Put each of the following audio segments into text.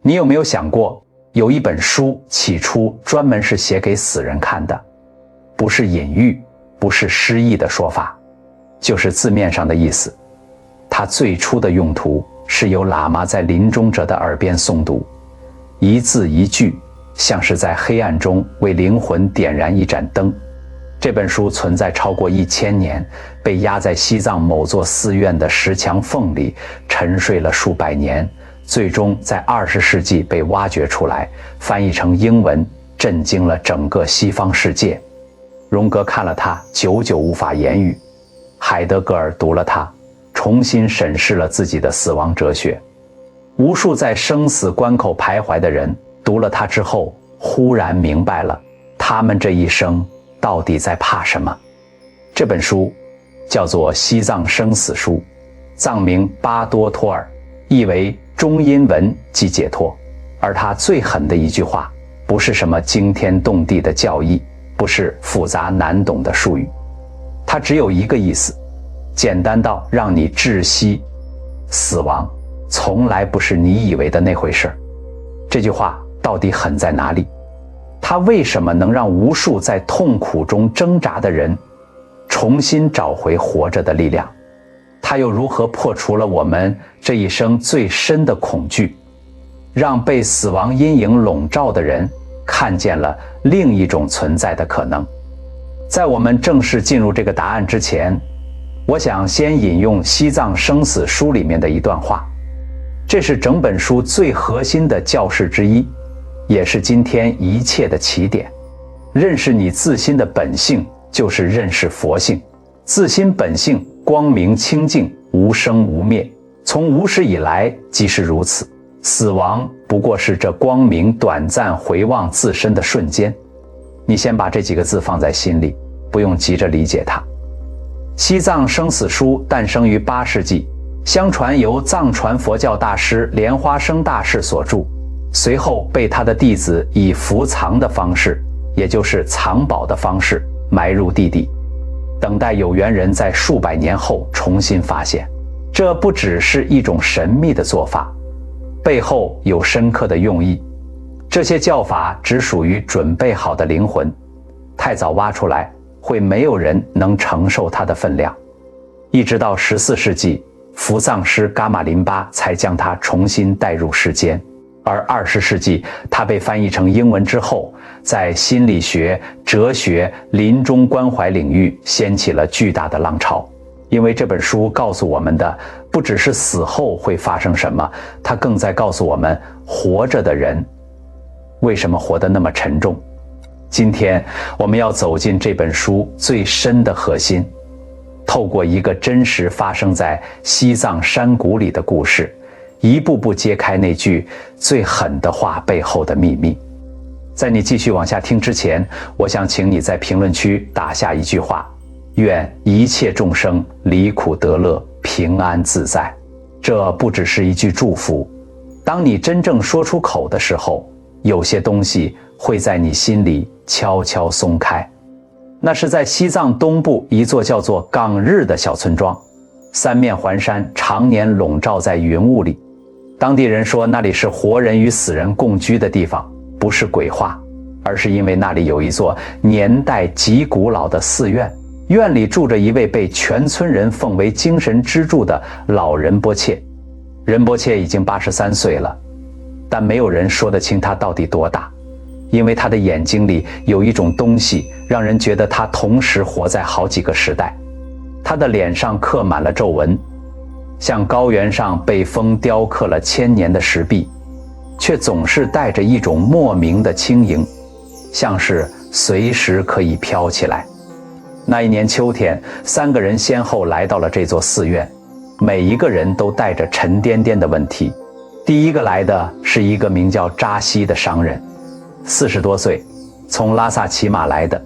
你有没有想过，有一本书起初专门是写给死人看的，不是隐喻，不是诗意的说法，就是字面上的意思。它最初的用途是由喇嘛在临终者的耳边诵读，一字一句像是在黑暗中为灵魂点燃一盏灯。这本书存在超过1000年，被压在西藏某座寺院的石墙缝里，沉睡了数百年，最终在20世纪被挖掘出来，翻译成英文，震惊了整个西方世界。荣格看了它，久久无法言语。海德格尔读了它，重新审视了自己的死亡哲学。无数在生死关口徘徊的人读了它之后，忽然明白了他们这一生到底在怕什么。这本书叫做《西藏生死书》，藏名巴多托尔，意为中阴文即解脱。而他最狠的一句话，不是什么惊天动地的教义，不是复杂难懂的术语，它只有一个意思，简单到让你窒息。死亡从来不是你以为的那回事。这句话到底狠在哪里？它为什么能让无数在痛苦中挣扎的人重新找回活着的力量？它又如何破除了我们这一生最深的恐惧，让被死亡阴影笼罩的人看见了另一种存在的可能？在我们正式进入这个答案之前，我想先引用《西藏生死书》里面的一段话，这是整本书最核心的教示之一，也是今天一切的起点。认识你自心的本性，就是认识佛性。自心本性光明清净，无生无灭，从无始以来即是如此。死亡不过是这光明短暂回望自身的瞬间。你先把这几个字放在心里，不用急着理解它。西藏生死书诞生于8世纪，相传由藏传佛教大师莲花生大士所著，随后被他的弟子以伏藏的方式，也就是藏宝的方式埋入地底，等待有缘人在数百年后重新发现。这不只是一种神秘的做法，背后有深刻的用意。这些教法只属于准备好的灵魂，太早挖出来，会没有人能承受它的分量。一直到14世纪，伏藏师噶玛林巴才将它重新带入世间。而20世纪，它被翻译成英文之后，在心理学、哲学、临终关怀领域掀起了巨大的浪潮。因为这本书告诉我们的不只是死后会发生什么，它更在告诉我们活着的人为什么活得那么沉重。今天我们要走进这本书最深的核心，透过一个真实发生在西藏山谷里的故事，一步步揭开那句最狠的话背后的秘密。在你继续往下听之前，我想请你在评论区打下一句话：愿一切众生离苦得乐，平安自在。这不只是一句祝福，当你真正说出口的时候，有些东西会在你心里悄悄松开。那是在西藏东部一座叫做岗日的小村庄，三面环山，常年笼罩在云雾里。当地人说那里是活人与死人共居的地方，不是鬼话，而是因为那里有一座年代极古老的寺院，院里住着一位被全村人奉为精神支柱的老仁波切。仁波切已经83岁了，但没有人说得清他到底多大，因为他的眼睛里有一种东西，让人觉得他同时活在好几个时代。他的脸上刻满了皱纹，像高原上被风雕刻了1000年的石壁，却总是带着一种莫名的轻盈，像是随时可以飘起来。那一年秋天，3个人先后来到了这座寺院，每一个人都带着沉甸甸的问题。第一个来的是一个名叫扎西的商人，40多岁，从拉萨骑马来的，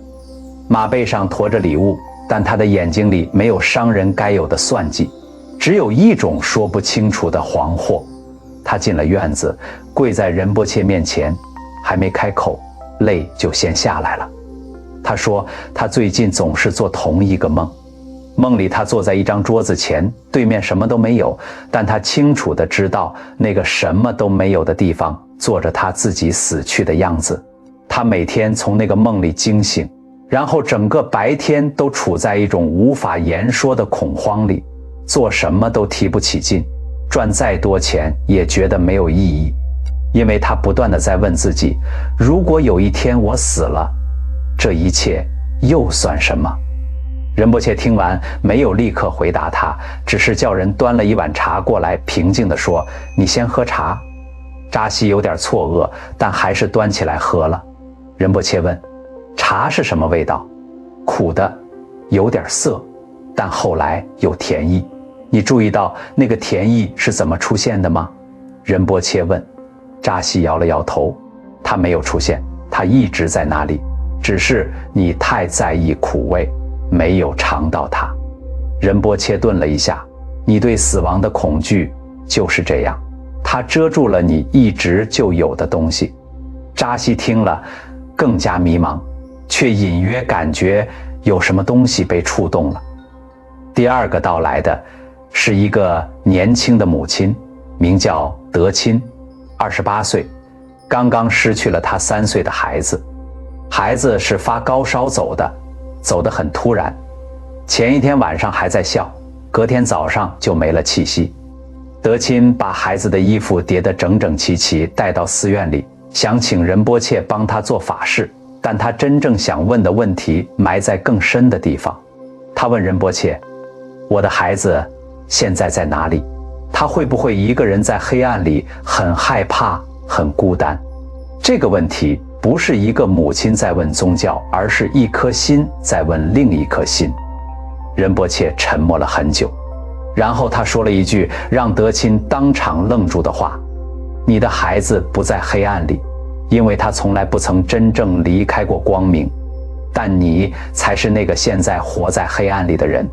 马背上驮着礼物，但他的眼睛里没有商人该有的算计，只有一种说不清楚的惶惑。他进了院子，跪在仁波切面前，还没开口，泪就先下来了。他说他最近总是做同一个梦，梦里他坐在一张桌子前，对面什么都没有，但他清楚地知道那个什么都没有的地方坐着他自己死去的样子。他每天从那个梦里惊醒，然后整个白天都处在一种无法言说的恐慌里，做什么都提不起劲，赚再多钱也觉得没有意义，因为他不断地在问自己，如果有一天我死了，这一切又算什么？仁波切听完没有立刻回答他，只是叫人端了一碗茶过来，平静地说，你先喝茶。扎西有点错愕，但还是端起来喝了。仁波切问，茶是什么味道？苦的，有点涩，但后来有甜意。你注意到那个甜意是怎么出现的吗？仁波切问。扎西摇了摇头，它没有出现，它一直在那里，只是你太在意苦味，没有尝到它。仁波切顿了一下，你对死亡的恐惧就是这样，它遮住了你一直就有的东西。扎西听了更加迷茫，却隐约感觉有什么东西被触动了。第二个到来的是一个年轻的母亲，名叫德钦，28岁，刚刚失去了她3岁的孩子。孩子是发高烧走的，走得很突然，前一天晚上还在笑，隔天早上就没了气息。德钦把孩子的衣服叠得整整齐齐，带到寺院里，想请仁波切帮他做法事，但他真正想问的问题埋在更深的地方。他问仁波切，我的孩子现在在哪里？他会不会一个人在黑暗里很害怕很孤单？这个问题不是一个母亲在问宗教，而是一颗心在问另一颗心。仁波切沉默了很久，然后他说了一句让德钦当场愣住的话，你的孩子不在黑暗里，因为他从来不曾真正离开过光明，但你才是那个现在活在黑暗里的人。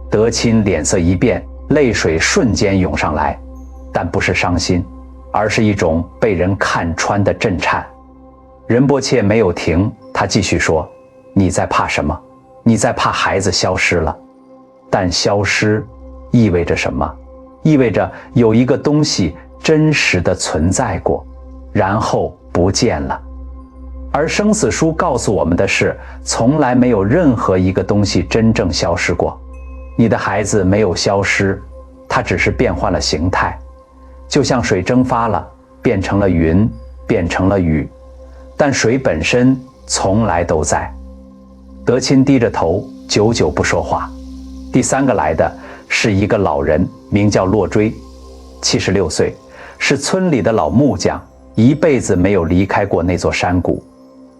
德钦脸色一变，泪水瞬间涌上来，但不是伤心，而是一种被人看穿的震颤。仁波切没有停，他继续说，你在怕什么？你在怕孩子消失了，但消失意味着什么？意味着有一个东西真实的存在过，然后不见了。而生死书告诉我们的是，从来没有任何一个东西真正消失过。你的孩子没有消失，它只是变换了形态，就像水蒸发了，变成了云，变成了雨，但水本身从来都在。德钦低着头，久久不说话。第三个来的是一个老人，名叫洛追，76岁，是村里的老木匠，一辈子没有离开过那座山谷。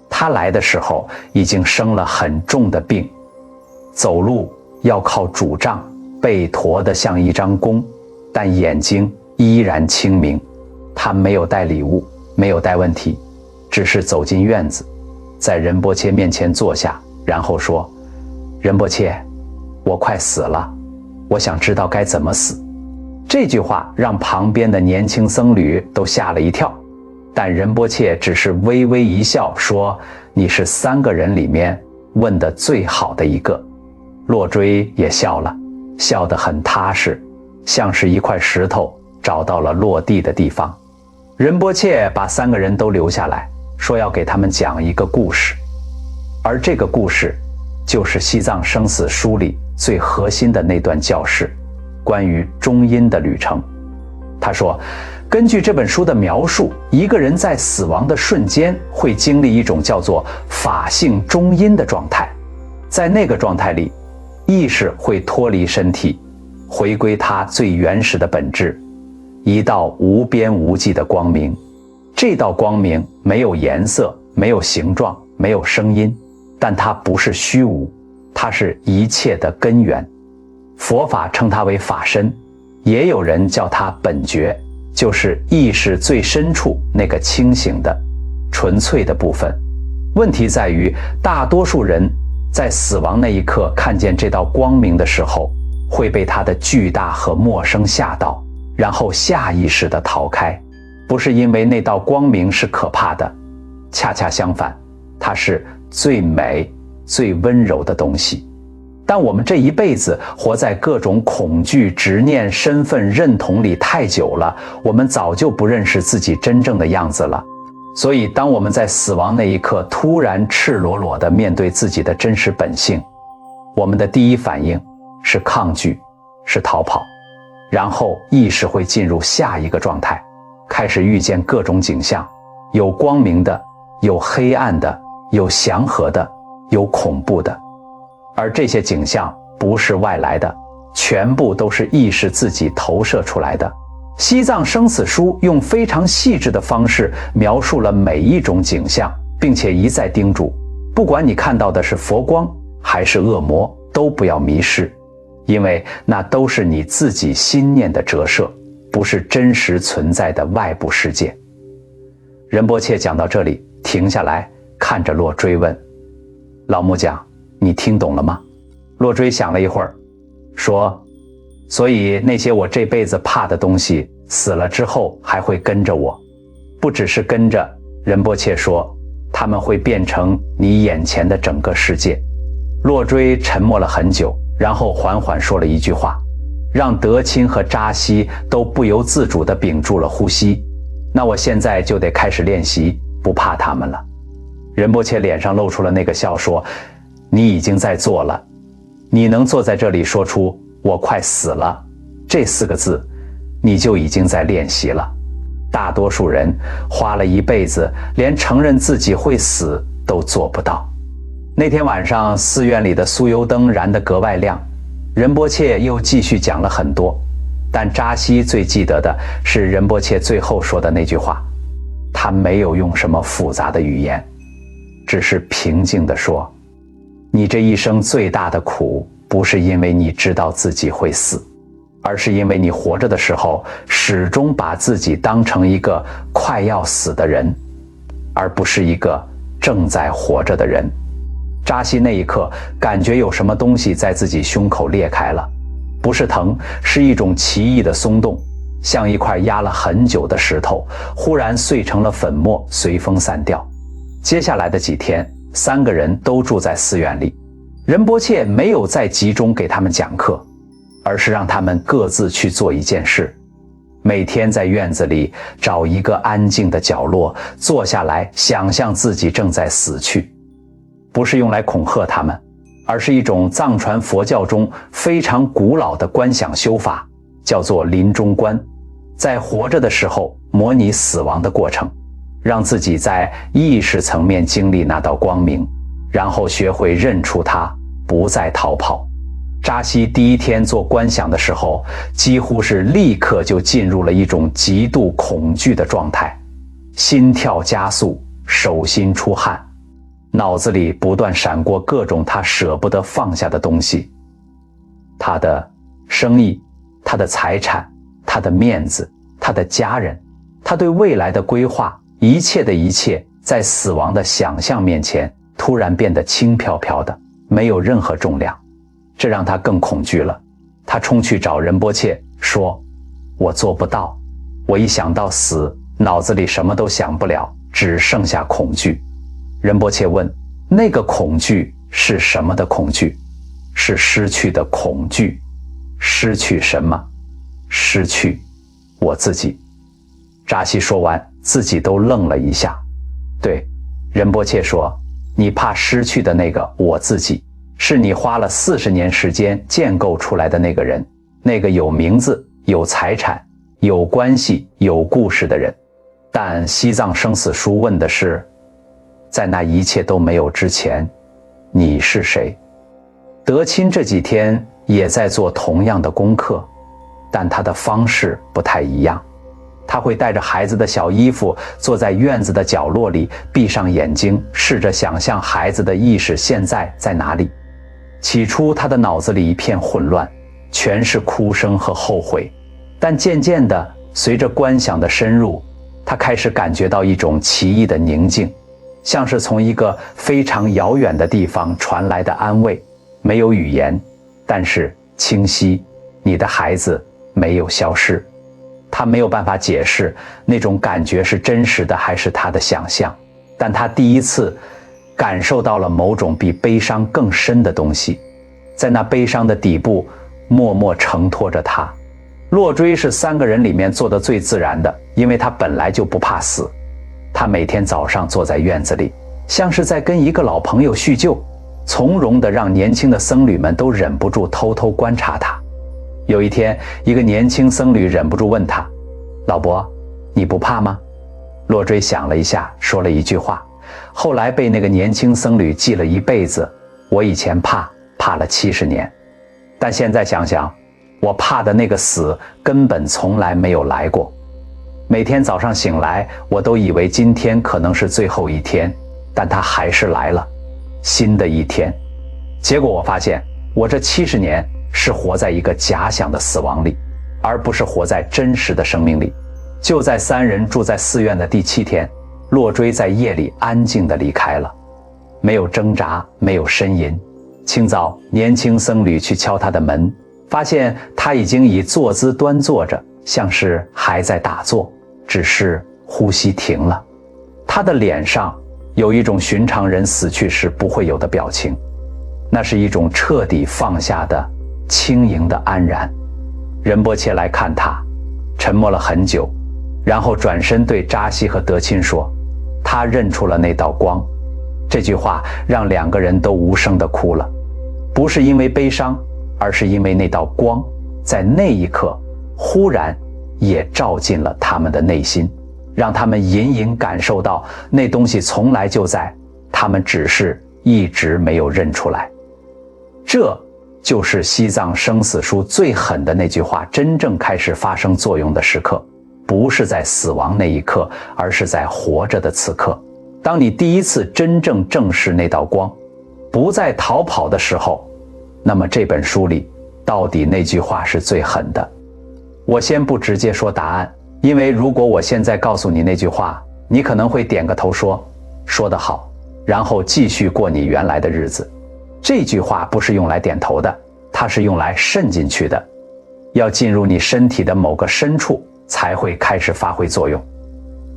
他来的时候已经生了很重的病，走路要靠拄杖，背驼得像一张弓，但眼睛依然清明。他没有带礼物，没有带问题，只是走进院子，在仁波切面前坐下，然后说，仁波切，我快死了，我想知道该怎么死。这句话让旁边的年轻僧侣都吓了一跳，但仁波切只是微微一笑，说，你是3个人里面问得最好的一个。洛追也笑了，笑得很踏实，像是一块石头找到了落地的地方。仁波切把3个人都留下来，说要给他们讲一个故事，而这个故事就是西藏生死书里最核心的那段教示，关于中阴的旅程。他说，根据这本书的描述，一个人在死亡的瞬间会经历一种叫做法性中阴的状态，在那个状态里，意识会脱离身体，回归它最原始的本质，一道无边无际的光明。这道光明没有颜色，没有形状，没有声音，但它不是虚无，它是一切的根源。佛法称它为法身，也有人叫它本觉，就是意识最深处那个清醒的纯粹的部分。问题在于，大多数人在死亡那一刻看见这道光明的时候，会被它的巨大和陌生吓到，然后下意识地逃开。不是因为那道光明是可怕的，恰恰相反，它是最美最温柔的东西。但我们这一辈子活在各种恐惧、执念、身份认同里太久了，我们早就不认识自己真正的样子了。所以当我们在死亡那一刻突然赤裸裸地面对自己的真实本性，我们的第一反应是抗拒，是逃跑，然后意识会进入下一个状态，开始遇见各种景象，有光明的，有黑暗的，有祥和的，有恐怖的。而这些景象不是外来的，全部都是意识自己投射出来的。西藏生死书用非常细致的方式描述了每一种景象，并且一再叮嘱，不管你看到的是佛光还是恶魔，都不要迷失，因为那都是你自己心念的折射，不是真实存在的外部世界。仁波切讲到这里，停下来看着洛追问：老木匠，你听懂了吗？洛追想了一会儿，说：所以那些我这辈子怕的东西，死了之后还会跟着我。不只是跟着，仁波切说，他们会变成你眼前的整个世界。洛追沉默了很久，然后缓缓说了一句话，让德钦和扎西都不由自主地屏住了呼吸。那我现在就得开始练习，不怕他们了。仁波切脸上露出了那个笑，说：你已经在做了，你能坐在这里说出我快死了这4个字，你就已经在练习了。大多数人花了一辈子，连承认自己会死都做不到。那天晚上，寺院里的酥油灯燃得格外亮，仁波切又继续讲了很多，但扎西最记得的是仁波切最后说的那句话。他没有用什么复杂的语言，只是平静地说：你这一生最大的苦，不是因为你知道自己会死，而是因为你活着的时候始终把自己当成一个快要死的人，而不是一个正在活着的人。扎西那一刻感觉有什么东西在自己胸口裂开了，不是疼，是一种奇异的松动，像一块压了很久的石头忽然碎成了粉末，随风散掉。接下来的几天，3个人都住在寺院里，仁波切没有再集中给他们讲课，而是让他们各自去做一件事，每天在院子里找一个安静的角落，坐下来想象自己正在死去。不是用来恐吓他们，而是一种藏传佛教中非常古老的观想修法，叫做临终观。在活着的时候模拟死亡的过程，让自己在意识层面经历那道光明，然后学会认出它，不再逃跑。扎西第一天做观想的时候，几乎是立刻就进入了一种极度恐惧的状态，心跳加速，手心出汗，脑子里不断闪过各种他舍不得放下的东西，他的生意，他的财产，他的面子，他的家人，他对未来的规划，一切的一切，在死亡的想象面前突然变得轻飘飘的，没有任何重量。这让他更恐惧了。他冲去找仁波切说：我做不到，我一想到死，脑子里什么都想不了，只剩下恐惧。仁波切问：那个恐惧是什么的恐惧？是失去的恐惧。失去什么？失去我自己。扎西说完，自己都愣了一下。对，仁波切说，你怕失去的那个我自己，是你花了40年时间建构出来的那个人，那个有名字、有财产、有关系、有故事的人。但西藏生死书问的是，在那一切都没有之前，你是谁？德钦这几天也在做同样的功课，但他的方式不太一样。他会带着孩子的小衣服，坐在院子的角落里，闭上眼睛，试着想象孩子的意识现在在哪里。起初他的脑子里一片混乱，全是哭声和后悔，但渐渐的，随着观想的深入，他开始感觉到一种奇异的宁静，像是从一个非常遥远的地方传来的安慰。没有语言，但是清晰，你的孩子没有消失。他没有办法解释那种感觉是真实的还是他的想象，但他第一次感受到了某种比悲伤更深的东西。在那悲伤的底部默默承托着他。洛追是3个人里面做得最自然的，因为他本来就不怕死。他每天早上坐在院子里，像是在跟一个老朋友叙旧，从容地让年轻的僧侣们都忍不住偷偷观察他。有一天，一个年轻僧侣忍不住问他：老伯，你不怕吗？洛追想了一下，说了一句话，后来被那个年轻僧侣记了一辈子：我以前怕了70年，但现在想想，我怕的那个死根本从来没有来过。每天早上醒来，我都以为今天可能是最后一天，但它还是来了，新的一天。结果我发现，我这70年是活在一个假想的死亡里，而不是活在真实的生命里。就在3人住在寺院的第7天，洛追在夜里安静地离开了，没有挣扎，没有呻吟。清早，年轻僧侣去敲他的门，发现他已经以坐姿端坐着，像是还在打坐，只是呼吸停了。他的脸上有一种寻常人死去时不会有的表情，那是一种彻底放下的轻盈的安然。仁波切来看他，沉默了很久，然后转身对扎西和德钦说：他认出了那道光。这句话让2个人都无声地哭了，不是因为悲伤，而是因为那道光在那一刻忽然也照进了他们的内心，让他们隐隐感受到那东西从来就在，他们只是一直没有认出来。这就是西藏生死书最狠的那句话真正开始发生作用的时刻，不是在死亡那一刻，而是在活着的此刻。当你第一次真正正视那道光，不再逃跑的时候，那么这本书里到底那句话是最狠的。我先不直接说答案，因为如果我现在告诉你那句话，你可能会点个头说得好，然后继续过你原来的日子。这句话不是用来点头的，它是用来渗进去的，要进入你身体的某个深处才会开始发挥作用。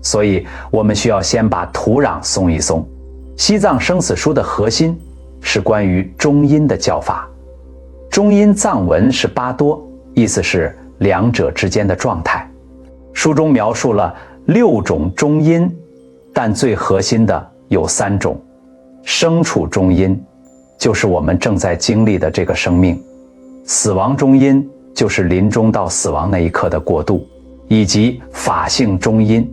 所以我们需要先把土壤松一松。西藏生死书的核心是关于中阴的教法。中阴藏文是巴多，意思是两者之间的状态。书中描述了6种中阴，但最核心的有3种。生处中阴就是我们正在经历的这个生命，死亡中阴就是临终到死亡那一刻的过渡，以及法性中阴，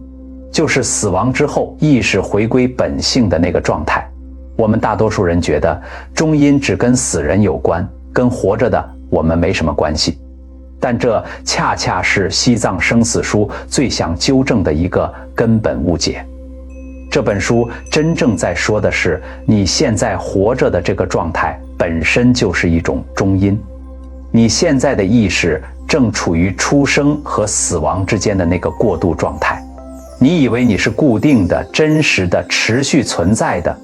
就是死亡之后意识回归本性的那个状态。我们大多数人觉得中阴只跟死人有关，跟活着的我们没什么关系，但这恰恰是西藏生死书最想纠正的一个根本误解。这本书真正在说的是，你现在活着的这个状态本身就是一种中阴。你现在的意识正处于出生和死亡之间的那个过渡状态。你以为你是固定的、真实的、持续存在的，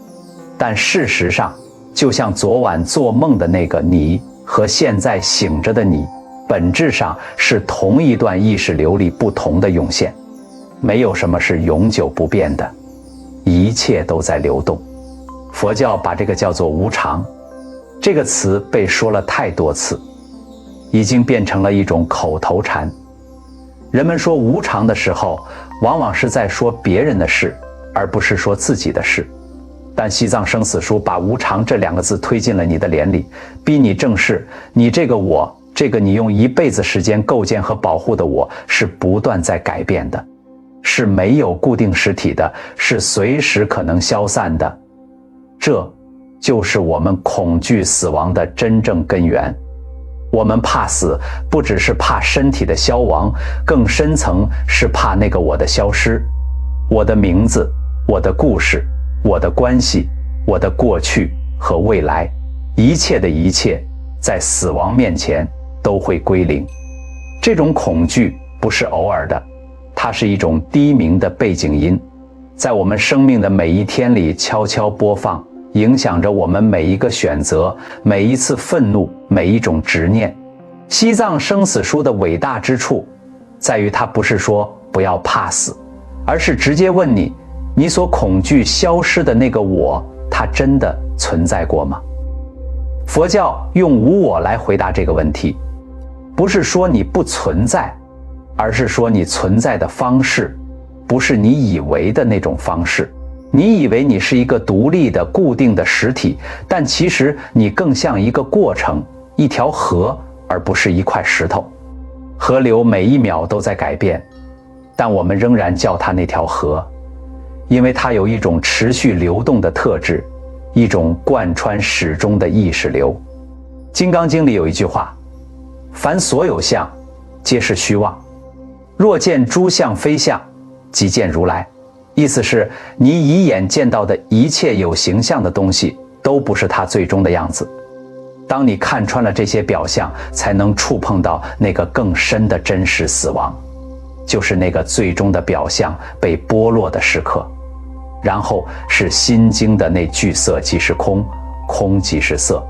但事实上，就像昨晚做梦的那个你和现在醒着的你，本质上是同一段意识流里不同的涌现。没有什么是永久不变的，一切都在流动。佛教把这个叫做无常，这个词被说了太多次，已经变成了一种口头禅。人们说无常的时候，往往是在说别人的事，而不是说自己的事。但西藏生死书把无常这2个字推进了你的脸里，逼你正视你这个我，这个你用一辈子时间构建和保护的我，是不断在改变的，是没有固定实体的，是随时可能消散的。这就是我们恐惧死亡的真正根源。我们怕死，不只是怕身体的消亡，更深层是怕那个我的消失。我的名字，我的故事，我的关系，我的过去和未来，一切的一切，在死亡面前都会归零。这种恐惧不是偶尔的，它是一种低鸣的背景音，在我们生命的每一天里悄悄播放，影响着我们每一个选择，每一次愤怒，每一种执念。西藏生死书的伟大之处在于，它不是说不要怕死，而是直接问你，你所恐惧消失的那个我，它真的存在过吗？佛教用无我来回答这个问题，不是说你不存在，而是说你存在的方式不是你以为的那种方式。你以为你是一个独立的固定的实体，但其实你更像一个过程，一条河，而不是一块石头。河流每一秒都在改变，但我们仍然叫它那条河，因为它有一种持续流动的特质，一种贯穿始终的意识流。金刚经里有一句话，凡所有相皆是虚妄，若见诸相非相，即见如来。意思是你以眼见到的一切有形象的东西都不是它最终的样子。当你看穿了这些表象，才能触碰到那个更深的真实死亡，就是那个最终的表象被剥落的时刻。然后是心经的那句色即是空，空即是色。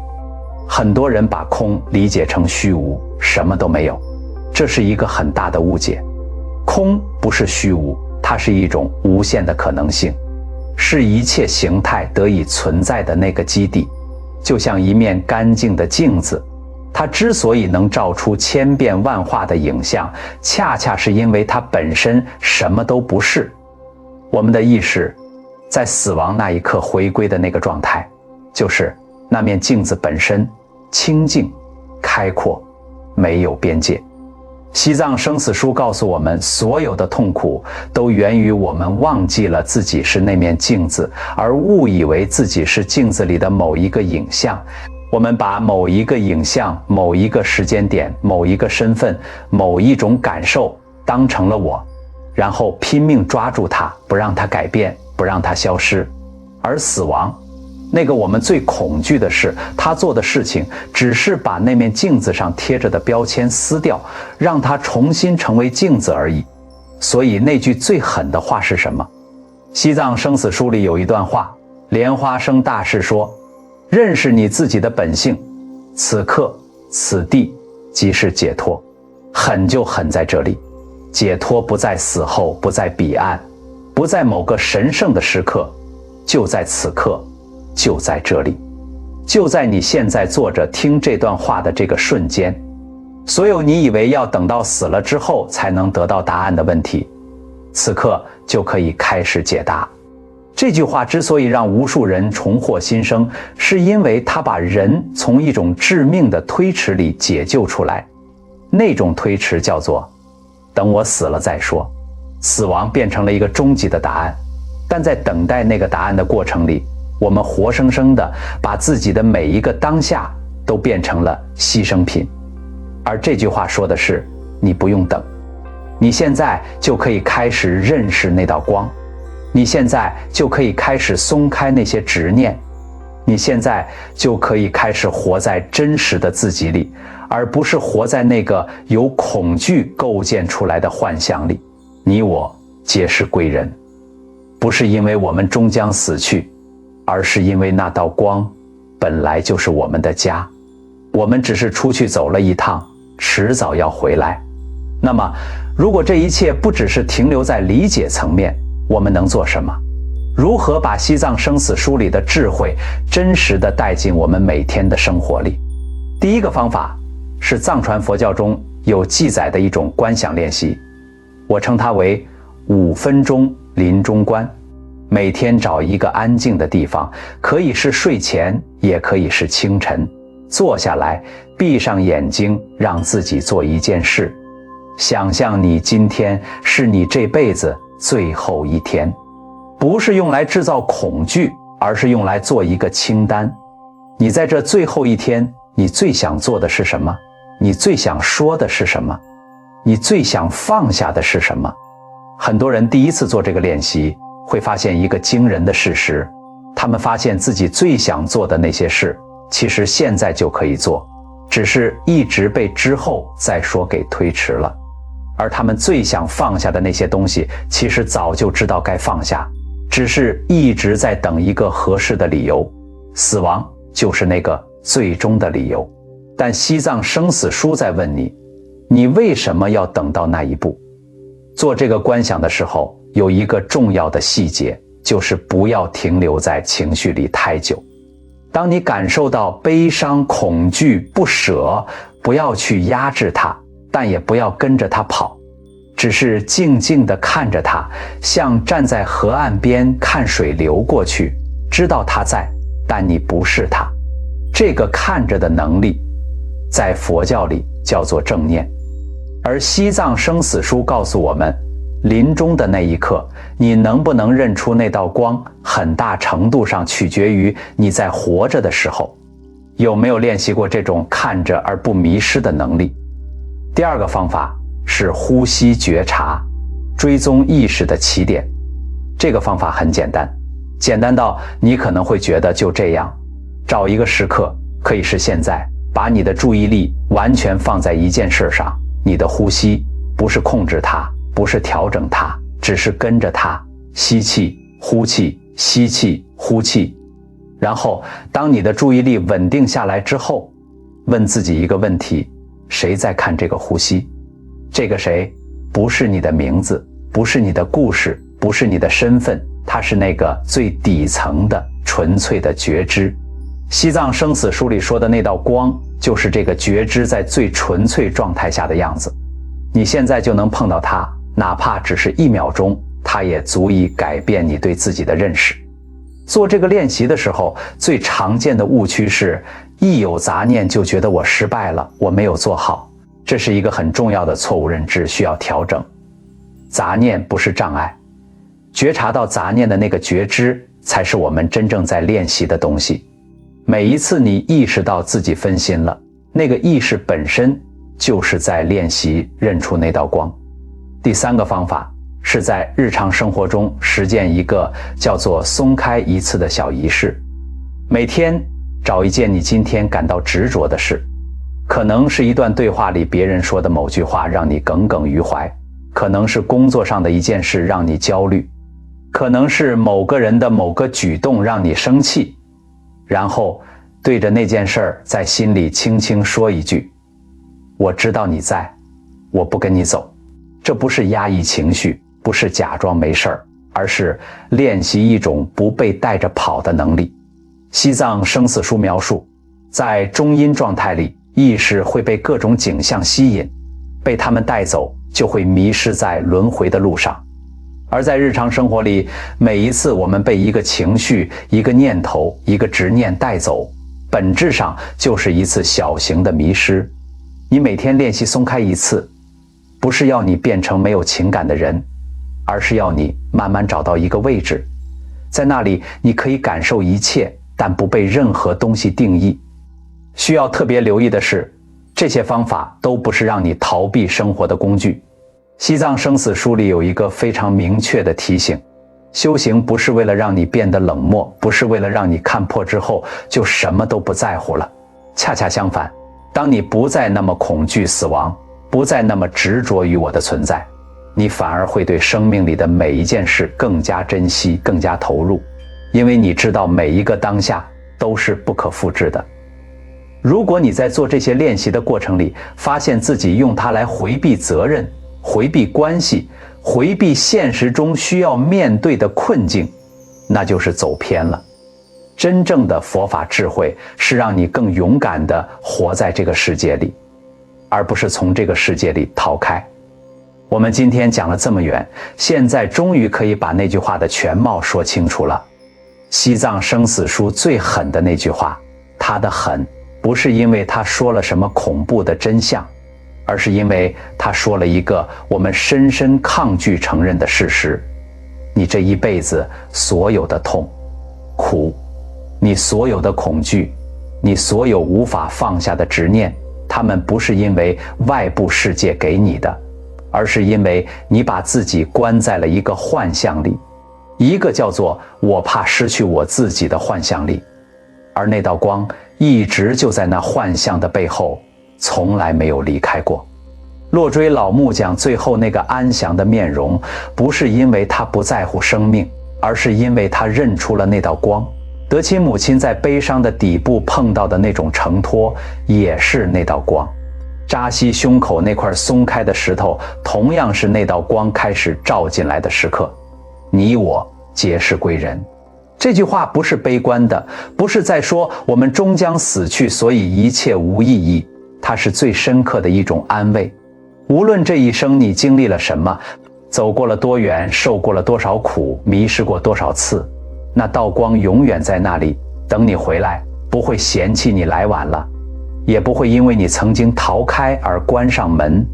很多人把空理解成虚无，什么都没有，这是一个很大的误解。空不是虚无，它是一种无限的可能性，是一切形态得以存在的那个基地。就像一面干净的镜子，它之所以能照出千变万化的影像，恰恰是因为它本身什么都不是。我们的意识在死亡那一刻回归的那个状态，就是那面镜子本身清净、开阔，没有边界。西藏生死书告诉我们，所有的痛苦都源于我们忘记了自己是那面镜子，而误以为自己是镜子里的某一个影像。我们把某一个影像、某一个时间点、某一个身份、某一种感受当成了我，然后拼命抓住它，不让它改变，不让它消失。而死亡，那个我们最恐惧的是，他做的事情只是把那面镜子上贴着的标签撕掉，让它重新成为镜子而已。所以那句最狠的话是什么？西藏生死书里有一段话，莲花生大士说，认识你自己的本性，此刻此地即是解脱。狠就狠在这里，解脱不在死后，不在彼岸，不在某个神圣的时刻，就在此刻，就在这里，就在你现在坐着听这段话的这个瞬间。所有你以为要等到死了之后才能得到答案的问题，此刻就可以开始解答。这句话之所以让无数人重获新生，是因为它把人从一种致命的推迟里解救出来。那种推迟叫做等我死了再说。死亡变成了一个终极的答案，但在等待那个答案的过程里，我们活生生的把自己的每一个当下都变成了牺牲品。而这句话说的是，你不用等，你现在就可以开始认识那道光，你现在就可以开始松开那些执念，你现在就可以开始活在真实的自己里，而不是活在那个由恐惧构建出来的幻象里。你我皆是归人，不是因为我们终将死去，而是因为那道光本来就是我们的家，我们只是出去走了一趟，迟早要回来。那么如果这一切不只是停留在理解层面，我们能做什么？如何把西藏生死书里的智慧真实地带进我们每天的生活里？第一个方法是藏传佛教中有记载的一种观想练习，我称它为5分钟临终观。每天找一个安静的地方，可以是睡前，也可以是清晨，坐下来，闭上眼睛，让自己做一件事，想象你今天是你这辈子最后一天，不是用来制造恐惧，而是用来做一个清单。你在这最后一天，你最想做的是什么？你最想说的是什么？你最想放下的是什么？很多人第一次做这个练习，会发现一个惊人的事实，他们发现自己最想做的那些事，其实现在就可以做，只是一直被之后再说给推迟了。而他们最想放下的那些东西，其实早就知道该放下，只是一直在等一个合适的理由。死亡就是那个最终的理由。但西藏生死书在问你，你为什么要等到那一步？做这个观想的时候，有一个重要的细节，就是不要停留在情绪里太久。当你感受到悲伤、恐惧、不舍，不要去压制它，但也不要跟着它跑，只是静静地看着它，像站在河岸边看水流过去，知道它在，但你不是它。这个看着的能力，在佛教里叫做正念。而西藏生死书告诉我们，临终的那一刻，你能不能认出那道光，很大程度上取决于你在活着的时候，有没有练习过这种看着而不迷失的能力。第二个方法是呼吸觉察，追踪意识的起点。这个方法很简单，简单到你可能会觉得就这样，找一个时刻，可以是现在，把你的注意力完全放在一件事上，你的呼吸，不是控制它，不是调整它，只是跟着它，吸气，呼气，吸气，呼气。然后当你的注意力稳定下来之后，问自己一个问题，谁在看这个呼吸？这个谁，不是你的名字，不是你的故事，不是你的身份，它是那个最底层的纯粹的觉知。西藏生死书里说的那道光，就是这个觉知在最纯粹状态下的样子。你现在就能碰到它，哪怕只是1秒钟，它也足以改变你对自己的认识。做这个练习的时候，最常见的误区是，一有杂念就觉得我失败了，我没有做好。这是一个很重要的错误认知，需要调整。杂念不是障碍，觉察到杂念的那个觉知，才是我们真正在练习的东西。每一次你意识到自己分心了，那个意识本身就是在练习认出那道光。第三个方法是在日常生活中实践一个叫做松开一次的小仪式。每天找一件你今天感到执着的事，可能是一段对话里别人说的某句话让你耿耿于怀，可能是工作上的一件事让你焦虑，可能是某个人的某个举动让你生气，然后对着那件事儿在心里轻轻说一句，我知道你在，我不跟你走。这不是压抑情绪，不是假装没事儿，而是练习一种不被带着跑的能力。西藏生死书描述，在中阴状态里，意识会被各种景象吸引，被他们带走，就会迷失在轮回的路上。而在日常生活里，每一次我们被一个情绪、一个念头、一个执念带走，本质上就是一次小型的迷失。你每天练习松开一次，不是要你变成没有情感的人，而是要你慢慢找到一个位置，在那里你可以感受一切，但不被任何东西定义。需要特别留意的是，这些方法都不是让你逃避生活的工具。西藏生死书里有一个非常明确的提醒，修行不是为了让你变得冷漠，不是为了让你看破之后就什么都不在乎了。恰恰相反，当你不再那么恐惧死亡，不再那么执着于我的存在，你反而会对生命里的每一件事更加珍惜，更加投入，因为你知道每一个当下都是不可复制的。如果你在做这些练习的过程里，发现自己用它来回避责任，回避关系，回避现实中需要面对的困境，那就是走偏了。真正的佛法智慧是让你更勇敢地活在这个世界里，而不是从这个世界里逃开。我们今天讲了这么远，现在终于可以把那句话的全貌说清楚了。西藏生死书最狠的那句话，它的狠不是因为他说了什么恐怖的真相，而是因为他说了一个我们深深抗拒承认的事实：你这一辈子所有的痛、苦，你所有的恐惧，你所有无法放下的执念，它们不是因为外部世界给你的，而是因为你把自己关在了一个幻象里，一个叫做我怕失去我自己的幻象里。而那道光一直就在那幻象的背后，从来没有离开过。落锥老木匠最后那个安详的面容，不是因为他不在乎生命，而是因为他认出了那道光。德钦母亲在悲伤的底部碰到的那种承托，也是那道光。扎西胸口那块松开的石头，同样是那道光开始照进来的时刻。你我皆是归人。这句话不是悲观的，不是在说我们终将死去，所以一切无意义，它是最深刻的一种安慰。无论这一生你经历了什么，走过了多远，受过了多少苦，迷失过多少次，那道光永远在那里等你回来，不会嫌弃你来晚了，也不会因为你曾经逃开而关上门。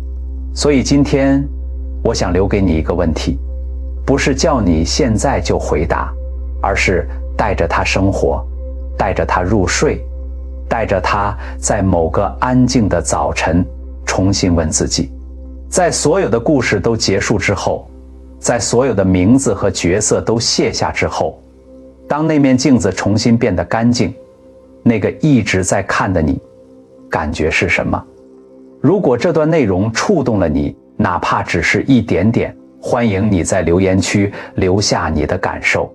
所以今天我想留给你一个问题，不是叫你现在就回答，而是带着它生活，带着它入睡，带着它在某个安静的早晨重新问自己，在所有的故事都结束之后，在所有的名字和角色都卸下之后，当那面镜子重新变得干净，那个一直在看的你，感觉是什么？如果这段内容触动了你，哪怕只是一点点，欢迎你在留言区留下你的感受。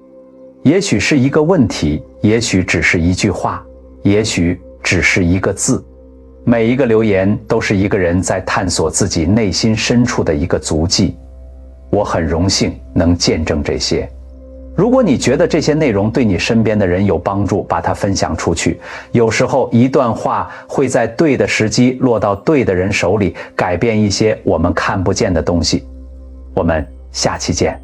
也许是一个问题，也许只是一句话，也许只是一个字。每一个留言都是一个人在探索自己内心深处的一个足迹。我很荣幸能见证这些。如果你觉得这些内容对你身边的人有帮助，把它分享出去。有时候一段话会在对的时机落到对的人手里，改变一些我们看不见的东西。我们下期见。